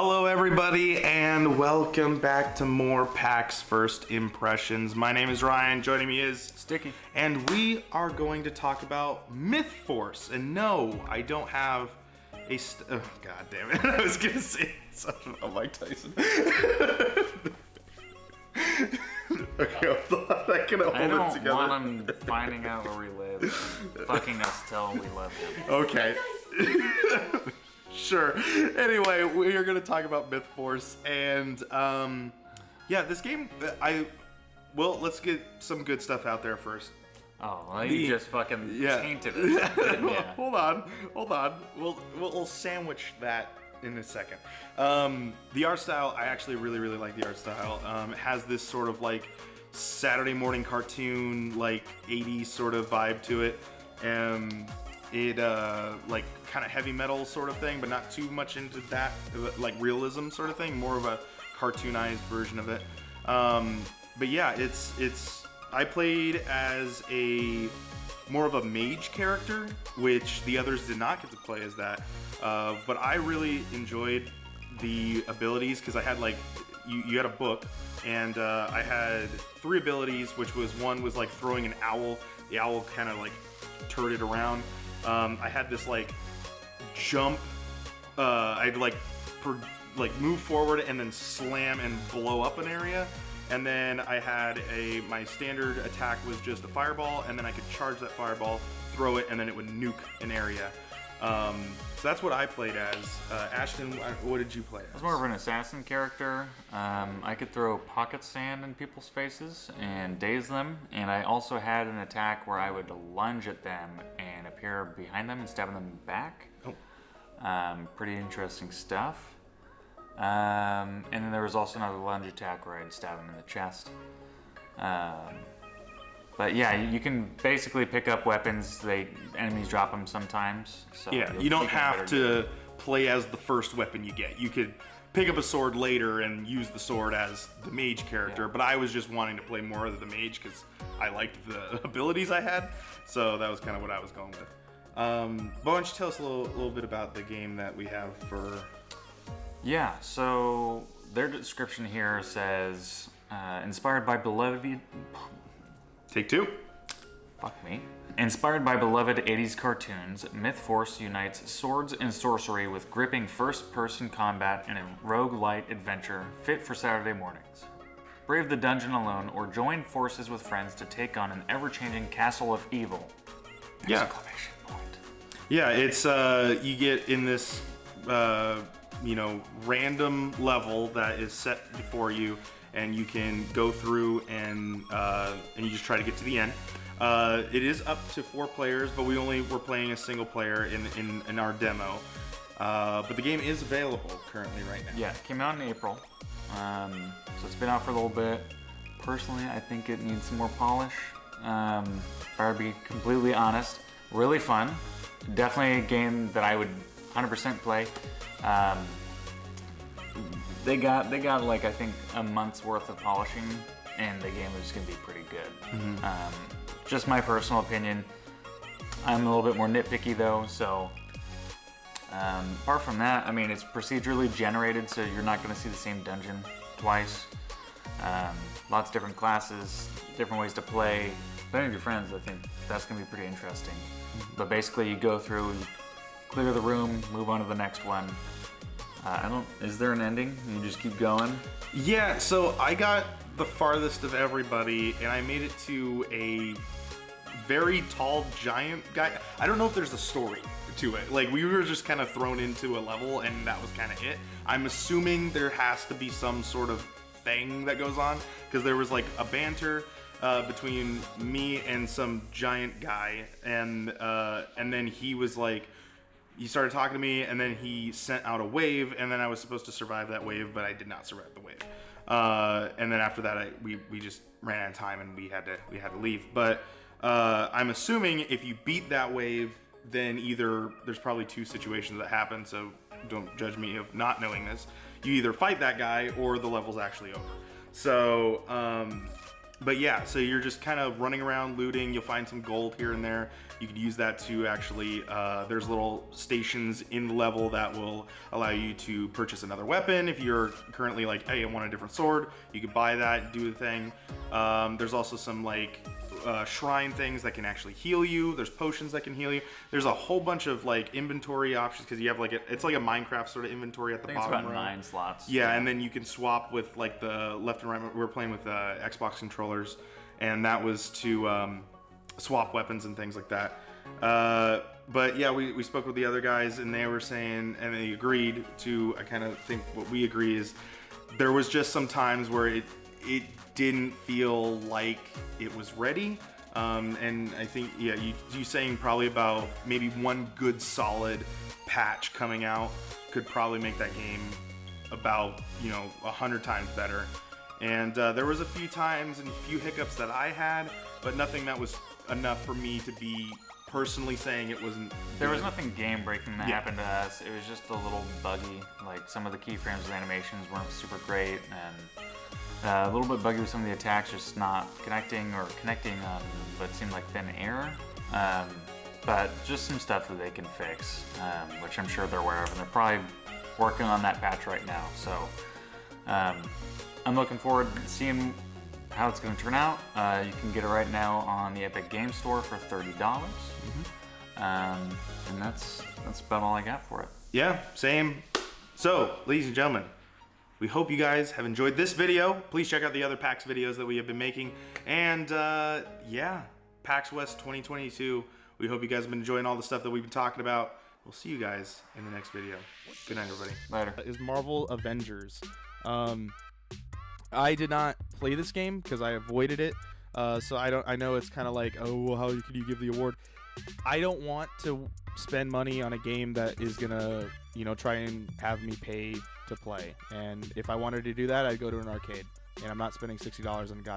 Hello everybody and welcome back to more PAX First Impressions. My name is Ryan, joining me is Sticky. And we are going to talk about Mythforce. And no, I don't have a oh god damn it. I was gonna say something about Mike Tyson. Okay, hold on. I can hold I it don't together. want him finding out where we live and fucking us till we love him. Okay. Sure. Anyway, we are going to talk about Mythforce, and yeah, this game. Let's get some good stuff out there first. Oh, well, you just fucking tainted it. Well, Yeah. hold on. We'll sandwich that in a second. The art style, I actually really like the art style. It has this sort of like Saturday morning cartoon, like 80s sort of vibe to it. It like kind of heavy metal sort of thing, but not too much into that like realism sort of thing. More of a cartoonized version of it. But yeah, it's. I played as more of a mage character, which the others did not get to play as that. But I really enjoyed the abilities because I had like you had a book, and I had 3 abilities, which was one was like throwing an owl. The owl kind of like turreted around. I had this like jump. I'd like move forward and then slam and blow up an area. And then I had my standard attack was just a fireball, and then I could charge that fireball, throw it, and then it would nuke an area. So that's what I played as. Ashton, what did you play as? I was more of an assassin character. I could throw pocket sand in people's faces and daze them, and I also had an attack where I would lunge at them and appear behind them and stab them back. Oh. Pretty interesting stuff. And then there was also another lunge attack where I'd stab him in the chest. But yeah, you can basically pick up weapons. Enemies drop them sometimes. So yeah, you don't have to play as the first weapon you get. You could pick up a sword later and use the sword as the mage character. Yeah. But I was just wanting to play more of the mage because I liked the abilities I had. So that was kind of what I was going with. But why don't you tell us a little bit about the game that we have for... Yeah, so their description here says, inspired by beloved... Take 2. Fuck me. Inspired by beloved 80s cartoons, Mythforce unites swords and sorcery with gripping first-person combat in a roguelite adventure fit for Saturday mornings. Brave the dungeon alone or join forces with friends to take on an ever-changing castle of evil. Yeah. Exclamation point. Yeah, it's you get in this random level that is set before you, and you can go through and you just try to get to the end. It is up to 4 players, but we're playing a single player in our demo. But the game is available currently right now. Yeah, it came out in April, so it's been out for a little bit. Personally, I think it needs some more polish. If I were to be completely honest, really fun. Definitely a game that I would 100% play. They got like I think a month's worth of polishing, and the game is gonna be pretty good. Mm-hmm. Just my personal opinion. I'm a little bit more nitpicky though, so apart from that, I mean, it's procedurally generated, so you're not gonna see the same dungeon twice. Lots of different classes, different ways to play. Playing with your friends, I think that's gonna be pretty interesting. Mm-hmm. But basically, you go through, you clear the room, move on to the next one. Is there an ending? You just keep going? Yeah, so I got the farthest of everybody, and I made it to a very tall giant guy. I don't know if there's a story to it. Like, we were just kind of thrown into a level, and that was kind of it. I'm assuming there has to be some sort of thing that goes on, because there was like a banter between me and some giant guy, and then he was like, he started talking to me, and then he sent out a wave, and then I was supposed to survive that wave, but I did not survive the wave. And then after that, we just ran out of time, and we had to leave. But I'm assuming if you beat that wave, then either there's probably 2 situations that happen. So don't judge me of not knowing this. You either fight that guy, or the level's actually over. So, but yeah, so you're just kind of running around looting. You'll find some gold here and there. You can use that to actually, there's little stations in the level that will allow you to purchase another weapon. If you're currently like, hey, I want a different sword, you can buy that, do the thing. There's also some like shrine things that can actually heal you. There's potions that can heal you. There's a whole bunch of like inventory options because you have like it's like a Minecraft sort of inventory at the bottom. It's about 9 slots. Yeah, and then you can swap with like the left and right. We were playing with Xbox controllers, and that was to swap weapons and things like that. But yeah, we spoke with the other guys, and they were saying, and they agreed to. I kind of think what we agree is there was just some times where it didn't feel like it was ready. And I think, yeah, you saying probably about maybe one good solid patch coming out could probably make that game about 100 times better. And there was a few times and a few hiccups that I had, but nothing that was enough for me to be personally saying it wasn't There good. was nothing game breaking that happened to us. It was just a little buggy. Like some of the keyframes and animations weren't super great, and a little bit buggy with some of the attacks, just not connecting or connecting on what seemed like thin air. But just some stuff that they can fix, which I'm sure they're aware of, and they're probably working on that patch right now. So I'm looking forward to seeing how it's going to turn out. You can get it right now on the Epic Game Store for $30. And that's about all I got for it. Yeah, same. So, ladies and gentlemen, we hope you guys have enjoyed this video. Please check out the other PAX videos that we have been making. And yeah, PAX West 2022. We hope you guys have been enjoying all the stuff that we've been talking about. We'll see you guys in the next video. Good night, everybody. Later. Is Marvel Avengers. I did not play this game because I avoided it. So I know it's kind of like, oh, well, how can you give the award? I don't want to spend money on a game that is gonna, try and have me pay to play. And if I wanted to do that, I'd go to an arcade. And I'm not spending $60 on a goddamn